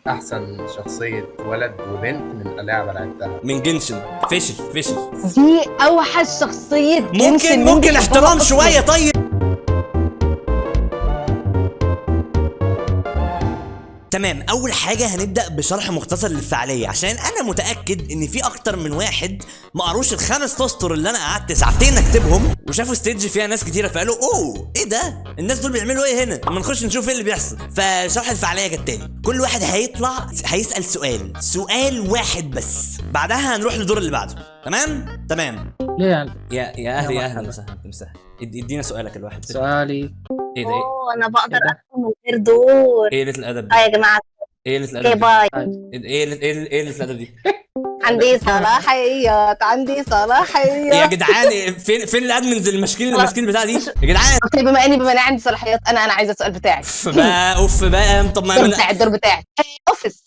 احسن شخصية ولد وبنت من لعبة لعبتها. من جنشن. فشل. دي اوحش شخصية جنشن. ممكن احترام شوية طيب. تمام، اول حاجه هنبدا بشرح مختصر للفعاليه، عشان انا متاكد ان في اكتر من واحد ما قروش الخمس اسطر اللي انا قعدت ساعتين اكتبهم، وشافوا ستيج فيها ناس كتيره فقالوا اوه ايه ده، الناس دول بيعملوا ايه هنا، اما نخش نشوف ايه اللي بيحصل. فشرح الفعاليه كالتالي: كل واحد هيطلع هيسال سؤال واحد بس، بعدها هنروح للدور اللي بعده. تمام. ليه يعني؟ يا اهلي، يا اهلا وسهلا. ادينا سؤالك الواحد. سؤالي ايه ده؟ انا بقدر ادخل من غير دور. ايه قله الادب دي؟ يا جماعة ايه قله اوكي الادب باي. دي؟ ايه قله الادب دي؟ عندي صلاحيات يا جدعان، فين الادمنز المشكين بتاع دي يا جدعان؟ اوكي، بما اني عندي صلاحيات، انا عايزه السؤال بتاعي. اوف بقى. طب ما الدور بتاعي اوفيس.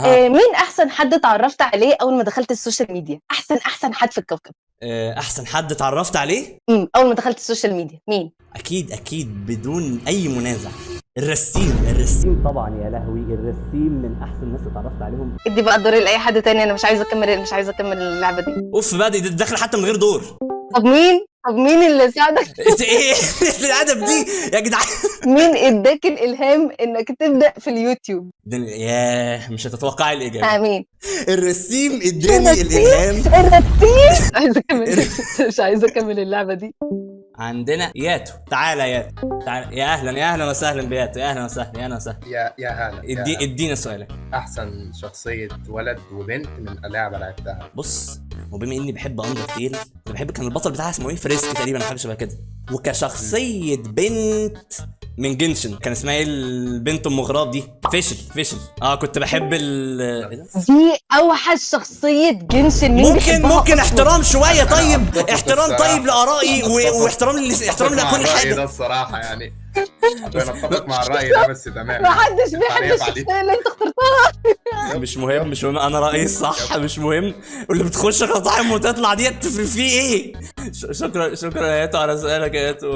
مين احسن حد اتعرفت عليه اول ما دخلت السوشيال ميديا؟ احسن حد في الكوكب. احسن حد اتعرفت عليه اول ما دخلت السوشيال ميديا مين؟ اكيد بدون اي منازع الرسيم طبعا. يا لهوي، الرسيم من احسن الناس اللي اتعرفت عليهم. ادي بقى الدور لاي حد تاني، انا مش عايزه اكمل اللعبه دي. اوف بقى، دي داخله حتى من غير دور. طب مين اللي ساعدك؟ ايه الادب دي يا جدعان؟ مين اداك الالهام انك تبدا في اليوتيوب؟ ياه، مش هتتوقعي الاجابه. مين؟ الرسيم اداني الالهام. الرسيم. مش عايزه اكمل اللعبه دي. عندنا ياتو. تعالى يا اهلا وسهلا بياتو. يا اهلا وسهلا. يا هلا. ادينا سؤالك. احسن شخصية ولد وبنت من لعبة لعبتها. بص، وبما اني بحب اندرتيل، كان البطل بتاعها اسمه ايه، فريسك تقريبا، حاجه شبه كده. وكشخصيه بنت من جنشن كان اسمها ايه البنت ام غراب دي؟ فشل. كنت بحب دي اوحش شخصيه جنشن. ممكن احترام شويه طيب. احترام طيب لارائي واحترام لكل حاجه. ده الصراحه يعني انا اتفق مع الراي ده، بس تمام. محدش بيحب الشخصيه اللي انت اخترتها. مش مهم، انا رايي الصح مش مهم. واللي بتخش قطعم وتطلع ديت في ايه؟ شكرا يا ياتو على سؤالك يا ياتو.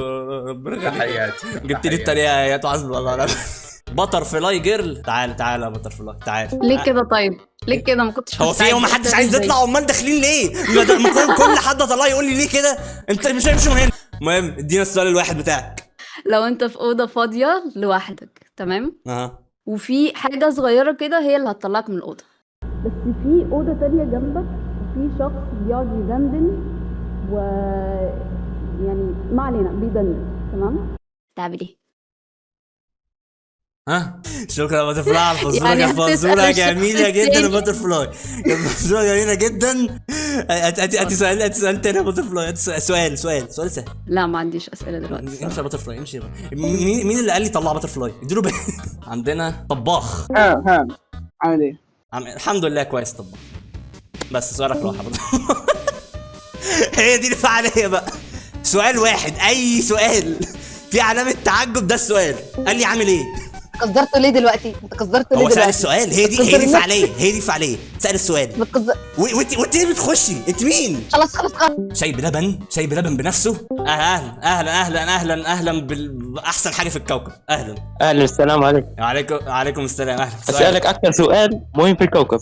ربنا يخليك. جبت لي التريقه يا ياتو، حسبي الله ونعم. بتر فلاي جيرل. تعال يا بتر فلاي، تعال. ليه كده طيب؟ ليه كده؟ ما كنتش هو في ايه؟ ومحدش عايز يطلع؟ امال داخلين ليه؟ كل حد طلع يقول لي ليه كده؟ انت مش مهم. المهم ادينا السؤال الواحد بتاعك. لو انت في اوضه فاضيه لوحدك، تمام؟ وفي حاجه صغيره كده هي اللي هتطلعك من الاوضه، بس في اوضه تانية جنبك وفي شخص بيقعد يدندن و يعني ما علينا بيدندن، تمام؟ تعمل ايه؟ شكرا يا باتر فلاي على الفزوره جميله جدا يا باتر فلاي. فزوره جميله جدا. ادي سؤال تاني يا باتر فلاي. سؤال سهل. لا ما عنديش اسئله دلوقتي. امشي يا باتر فلاي، امشي. مين اللي قال لي طلع باتر فلاي؟ اديله عندنا طباخ. عامل ايه؟ الحمد لله كويس. طباخ. بس سؤالك راح. هي دي الفعاليه بقى. سؤال واحد، اي سؤال في علامه تعجب، ده السؤال. قال لي عامل ايه؟ قصدرته ليه دلوقتي؟ هو سأل السؤال. هي دي الفعاليه. سأل السؤال. وانت ليه بتخشي؟ انت مين؟ خلاص. شاي بلبن بنفسه. اهلا باحسن حاجه في الكوكب. اهلا، السلام عليكم. وعليكم السلام. اهلا. اسالك اكثر سؤال مهم في الكوكب.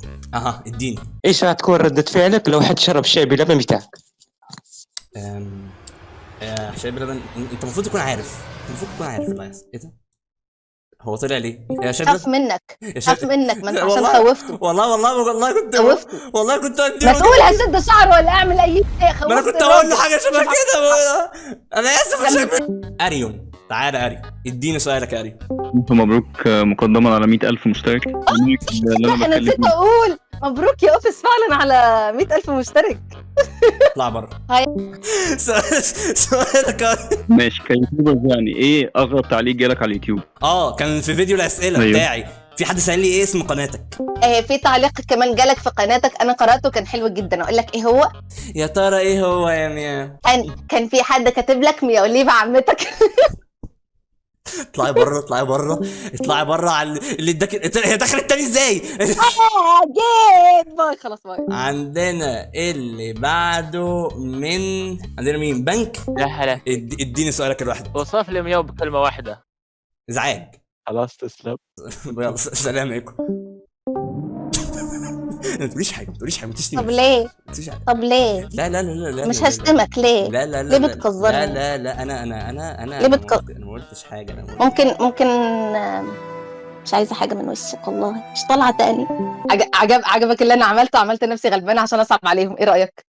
اديني. ايش هتكون ردة فعلك لو حد شرب شاي بلبن بتاعك؟ شاي بلبن. انت المفروض تكون عارف. الله ايه ده؟ هو طلع ليه؟ يا شباب خاف منك ما انت عشان خوفته. والله كنت خوفته. والله كنت ما تقول هشد شعر ولا اعمل اي شيء. ما انا كنت اقول له حاجه شبه كده. انا اسف يا شباب. اريون، تعالى يا اريون، اديني سؤالك يا اريون. مبروك مقدما على 100,000 مشترك. انا نسيت اقول مبروك يا اوفيس فعلا على 100,000 مشترك. اطلع بره. سؤالك. ماشي. كيوتيوبر يعني ايه اغرب تعليق جالك على اليوتيوب؟ كان في فيديو الاسئله بتاعي. في حد سأل لي ايه اسم قناتك؟ في تعليق كمان جالك في قناتك، انا قرأته كان حلو جدا. اقول لك ايه هو؟ يا ترى ايه هو يا ميا؟ كان في حد كاتب لك ميا اوليفا عمتك. اطلعي بره على اللي اداك. هي دخلت تاني ازاي؟ جيت باي. خلاص باي. عندنا اللي بعده عندنا مين؟ بنك. يا هلا. اديني سؤالك الواحد. وصف لي مياو بكلمه واحده. ازعاج. خلاص تسلم. يلا سلام عليكم. ما تقوليش حاجه، ما تقوليش حاجه، ما تشتميش. طب ليه؟ ما تقوليش حاجه. طب ليه؟ لا لا لا لا لا مش لا، هشتمك ليه؟ لا لا لا ليه لا، بتكزرني؟ لا لا لا، انا ليه انا ما قلتش حاجه، انا ما قلتش. ممكن مش عايزه حاجه من وشك والله، مش طالعه تاني. عجبك اللي انا عملته؟ عملت نفسي غلبانه عشان اصعب عليهم، ايه رايك؟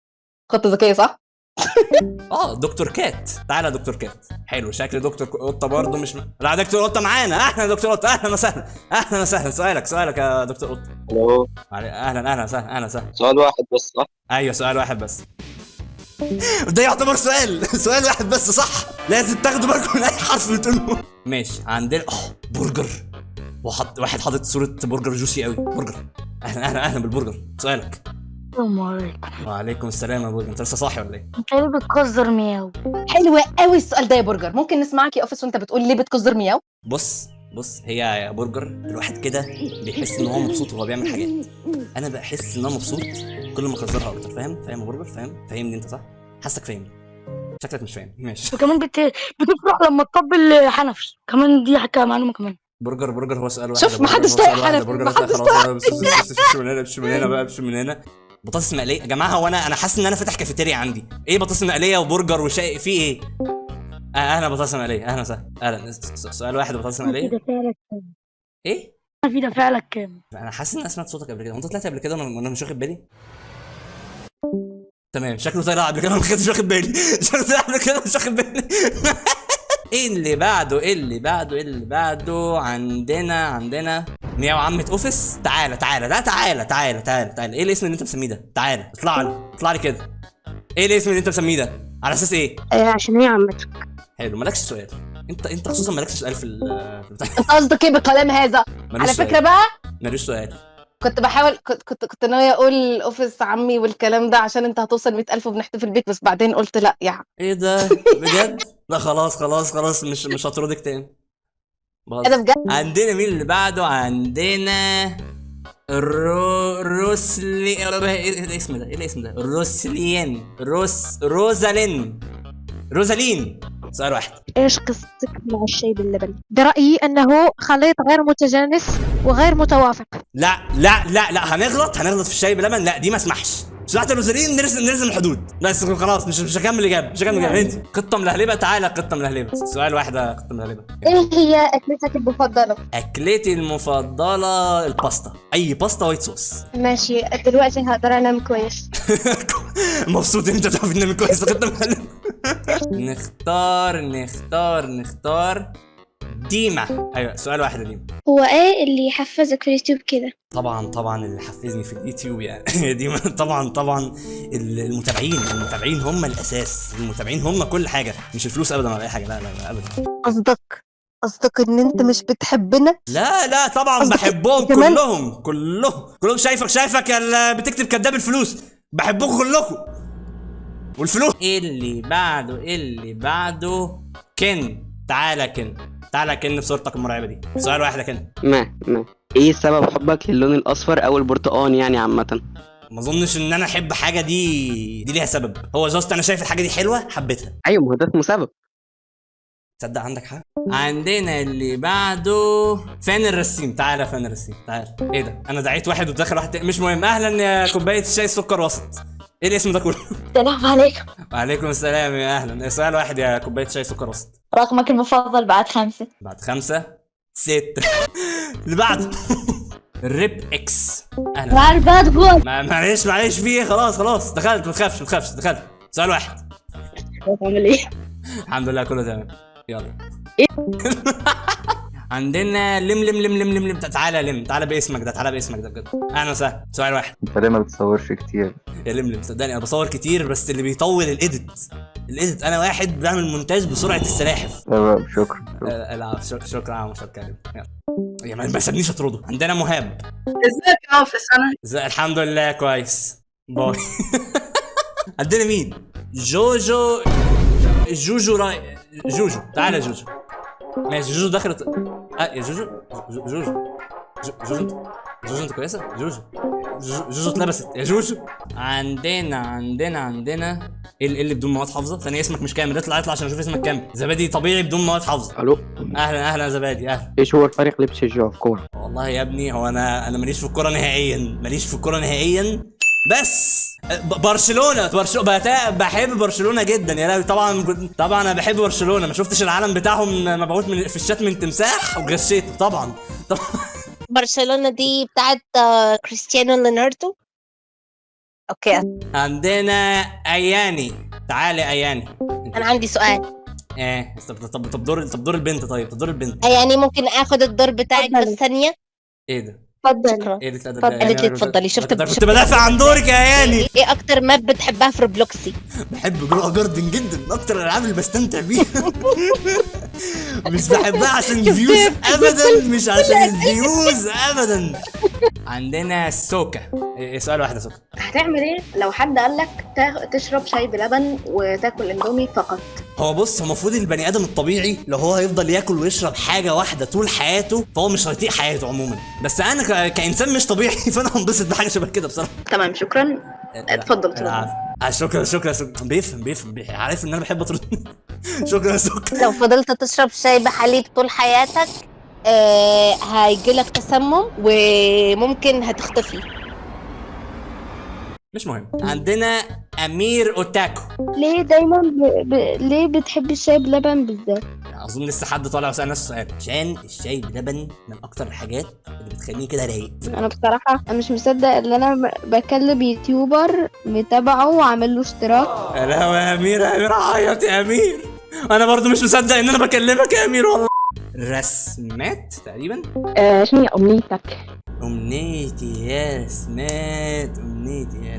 خطه ذكيه صح؟ دكتور كات، تعالى دكتور كات. حلو، شكل دكتور قطه برضه مش لا دكتور قطه معانا. اهلا دكتور قطه، اهلا وسهلا، اهلا وسهلا. سؤالك يا دكتور قطه. الو. اهلا وسهلا، اهلا وسهلا. سؤال واحد بس صح؟ ايوه سؤال واحد بس. ده يعتبر سؤال واحد بس صح. لازم تاخدوا بالكم من اي حرف بتقولوه. ماشي، عندنا برجر، واحد حاطط صوره برجر جوسي قوي. برجر. اهلا بالبرجر. سؤالك. السلام عليكم. وعليكم السلام يا برجر. انت لسه صاحي ولا ايه؟ انت ليه بتكزر مياو؟ حلوه قوي السؤال ده يا برجر. ممكن نسمعك يا اوفيس وانت بتقول ليه بتكزر مياو؟ بص هي يا برجر، الواحد كده بيحس ان هو مبسوط وهو بيعمل حاجات. انا بحس ان انا مبسوط كل ما اكزرها اكتر. فاهم يا برجر؟ فاهمني انت صح؟ حاسك فاهمني. شكلك مش فاهم. ماشي. وكمان بتفرح لما تطبل حنفي كمان، دي حكايه معلومه كمان. برجر هو سؤال واحد. شوف محدش طايق حنفي، محدش طايق. خلاص مش من هنا بقى، مش من هنا. بطاطس مقليه يا جماعه. هو انا حاسس ان انا فاتح كافيتيريا عندي. ايه بطاطس مقليه وبرجر وشاي في ايه؟ اهلا بطاطس مقليه، اهلا وسهلا. اهلا. سؤال واحد بطاطس مقليه. ده فعلك كام؟ ايه؟ في ده فعلك كام؟ انا حاسس ان انا سمعت صوتك قبل كده. وانت طلعت قبل كده وانا مش واخد بالي. تمام، شكله طلع قبل كده وانا مش واخد بالي. شكله طلع قبل كده مش واخد بالي. ايه اللي بعده؟ عندنا مياو عمة اوفيس. تعالى. ايه الاسم اللي انت مسميه ده؟ تعالى اطلع لي كده. ايه الاسم اللي انت مسميه ده؟ على اساس ايه؟ عشان هي عمتك. حلو، مالكش سؤال. انت خصوصا مالكش سؤال في البتاع. انت قصدك ايه بالكلام هذا؟ على فكره بقى ماليش سؤال. كنت بحاول كنت ناويه اقول اوفيس عمي والكلام ده عشان انت هتوصل 100,000 وبنحتفل بيك، بس بعدين قلت لا يعني. ايه ده بجد؟ لا خلاص مش هطردك تاني. ايه ده بجد؟ عندنا مين اللي بعده؟ عندنا روسلي. ايه الاسم ده؟ روزالين. سؤال واحد. ايش قصتك مع الشاي باللبن؟ برأيي انه خليط غير متجانس وغير متوافق. لا هنغلط في الشاي بلبن. لا دي ما اسمحش. سمعت الروزالين نرسم الحدود. بس خلاص مش هكمل اجابه. انت قطه ملهلبه. تعالى قطه ملهلبه. سؤال واحد يا قطه ملهلبه. ايه هي اكلتك المفضلة؟ اكلتي المفضله الباستا. اي باستا وايت صوص. ماشي، دلوقتي هقدر انام كويس. مبسوط انت تعرف تنام كويس يا قطه ملهلبه. نختار ديما. ايوه سؤال واحد يا ديما. هو ايه اللي يحفزك في اليوتيوب كده؟ طبعا اللي حفزني في اليوتيوب يعني ديما طبعا المتابعين هم الاساس. المتابعين هم كل حاجه، مش الفلوس ابدا ولا اي حاجه. لا ابدا. قصدك ان انت مش بتحبنا؟ لا طبعا بحبهم كلهم. شايفك اللي بتكتب كداب الفلوس. بحبكم كلكم والفلوس. ايه اللي بعده؟ كن. تعالى كن بصورتك المرعبه دي. سؤال واحد يا كن. ما ايه سبب حبك للون الاصفر او البرتقاني يعني عامه؟ ما اظنش ان انا احب حاجه دي ليها سبب. هو جاست انا شايف الحاجه دي حلوه حبيتها. ايوه، ما هو ده اسمه سبب. تصدق عندك حق. عندنا اللي بعده فان الرسيم. تعالى فان الرسيم تعالى. ايه ده؟ انا دعيت واحد ودخل واحد مش مهم. اهلا يا كوبايه الشاي سكر وسط. ايه الاسم ده كله؟ السلام عليكم. وعليكم السلام يا اهلا. سؤال واحد يا كوبايه شاي سكر وسط. رقمك المفضل بعد 5؟ بعد 5 6. اللي بعده الريب اكس. اهلا. معرفة تقول. معلش في ايه؟ خلاص دخلت. ما تخافش دخلت. سؤال واحد. بتعمل ايه؟ الحمد لله كله تمام. يلا. عندنا لم. تعالى باسمك ده بجد. اهلا وسهلا. سؤال واحد. انت ليه ما بتصورش كتير؟ يا لم صدقني انا بصور كتير، بس اللي بيطول الايديت. انا واحد بعمل مونتاج بسرعه السلاحف. تمام شكرا. شكرا. يا ما سابنيش اطرده. عندنا مهاب. ازيك يا اوفيس؟ انا الحمد لله كويس. باي. عندنا مين؟ جوجو. تعالى جوجو. ماشي جوجو دخلت. يا جوجو انت كويسه؟ جوجو جوجو اتلبست يا جوجو. عندنا ايه اللي بدون مواد حافظه؟ ثانيه اسمك مش كامل، اطلع عشان اشوف اسمك كامل. زبادي طبيعي بدون مواد حافظه. الو، اهلا يا زبادي، اهلا. ايش هو الفريق اللي بتشجعه في كوره؟ والله يا ابني هو انا ماليش في الكوره نهائيا، بس برشلونه بحب برشلونه جدا يا لهوي. طبعا انا بحب برشلونه. ما شفتش العلم بتاعهم مبعوث في الشات من تمساح وغشيته طبعا. برشلونة دي بتاعت كريستيانو ليناردو. اوكي، عندنا اياني. تعالي اياني. انا عندي سؤال. طب دور البنت. دور البنت. يعني ممكن اخد الدور بتاعك بس ثانية؟ ايه ده؟ اتفضل. شكرا. ايه اللي قالت لي اتفضلي. شفت كنت بدافع عن دورك يا اياني. ايه اكتر ماب بتحبها في روبلوكسي؟ بحب جرو جاردن جدا، من اكتر الالعاب اللي بستمتع بيها. مش بحبها عشان الفيوز ابدا، مش عشان الفيوز ابدا. عندنا سوكا. سؤال واحد يا سوكا. هتعمل ايه لو حد قالك تشرب شاي بلبن وتاكل اندومي فقط؟ هو بص، هو المفروض البني ادم الطبيعي لو هو هيفضل ياكل ويشرب حاجه واحده طول حياته فهو مش هيطيق حياته عموما، بس انا كانسان مش طبيعي فانا هنبسط بحاجه شبه كده بصراحه. تمام، شكرا. اتفضل. شكرا. بيفهم عارف ان انا بحب اطرد. شكرا يا سكر. لو فضلت تشرب شاي بحليب طول حياتك هيجيلك تسمم وممكن هتختفي. مش مهم. عندنا امير اوتاكو. ليه دايما ليه بتحب الشاي بلبن بالذات؟ اظن لسه حد طالع وسال نفس السؤال. عشان الشاي بلبن من اكتر الحاجات اللي بتخليني كده رايق. انا بصراحه مش مصدق ان انا بكلم يوتيوبر متابعه وعامل له اشتراك. لا يا امير عيط يا امير. انا برضو مش مصدق ان انا بكلمك يا امير والله. رسمات تقريبا. شنو هي امنيتك؟ امنيتي يا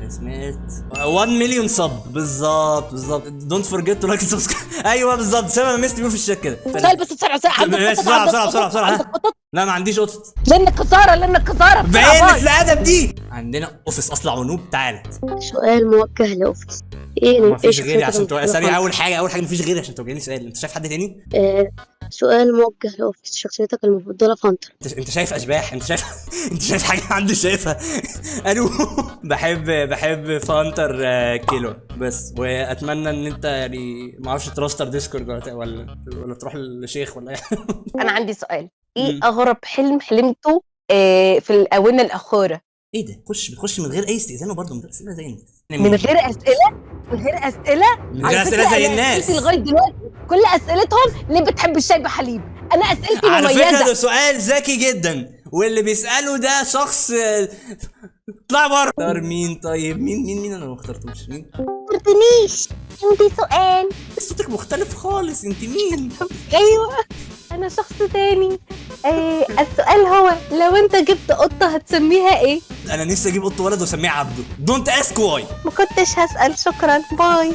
رسمات 1 مليون صب. بالظبط. دونت فورجيت تو لايك سبسكرايب. ايوه بالظبط. سامع ميست بيقول في الشات كده. سؤال بس بسرعه. لا ما عنديش قطط. لانك خساره باين الادب دي. عندنا اوفيس اصلع ونوب. تعالت سؤال موجه لاوفيس. مفيش غيري عشان ثانية. اول حاجه مفيش غيري عشان توجهني سؤال. انت شايف حد تاني؟ سؤال موجه لاوفيس. شخصيتك المفضله فانتر. انت شايف اشباح؟ انت شايف حاجه عندي شايفها؟ الو. بحب فانتر كيلو بس. واتمنى ان انت يعني ما اعرفش تراستر ديسكورد ولا تروح للشيخ ولا ايه. انا عندي سؤال. ايه اغرب حلم حلمته في الاونه الاخيره؟ ايه ده؟ بتخش من غير اي استئذان وبرضه من غير اسئله زي الناس. من غير اسئله زي الناس. لغايه دلوقتي كل اسئلتهم ليه بتحب الشاي بحليب. انا اسئلتي على مميزه. فكره ده سؤال ذكي جدا، واللي بيساله ده شخص اطلع بره. اختار مين؟ طيب مين انا ما اخترتوش. مين؟ ما اخترتنيش. عندي سؤال. صوتك مختلف خالص. انت مين؟ ايوه انا شخص تاني. السؤال هو لو انت جبت قطه هتسميها ايه؟ انا نفسي اجيب قط ولد واسميه عبده. دونت اسك واي. ما كنتش هسأل. شكرا. باي.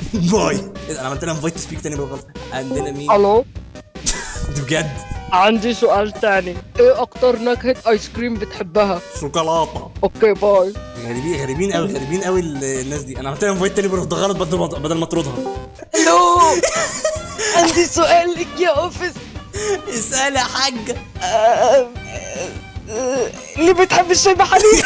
انا عملت لها انفايت سبيك تاني بالغلط. عندنا مين؟ الو. دي بجد. عندي سؤال تاني. ايه اكتر نكهة ايس كريم بتحبها؟ شوكولاته. اوكي باي. غريبين قوي الناس دي. انا عملت لها انفايت تاني بالغلط بدل ما اطردها. الو. عندي سؤال لك يا اوفيس. اسأل يا حاجة. اللي بتحب الشاي بحليب.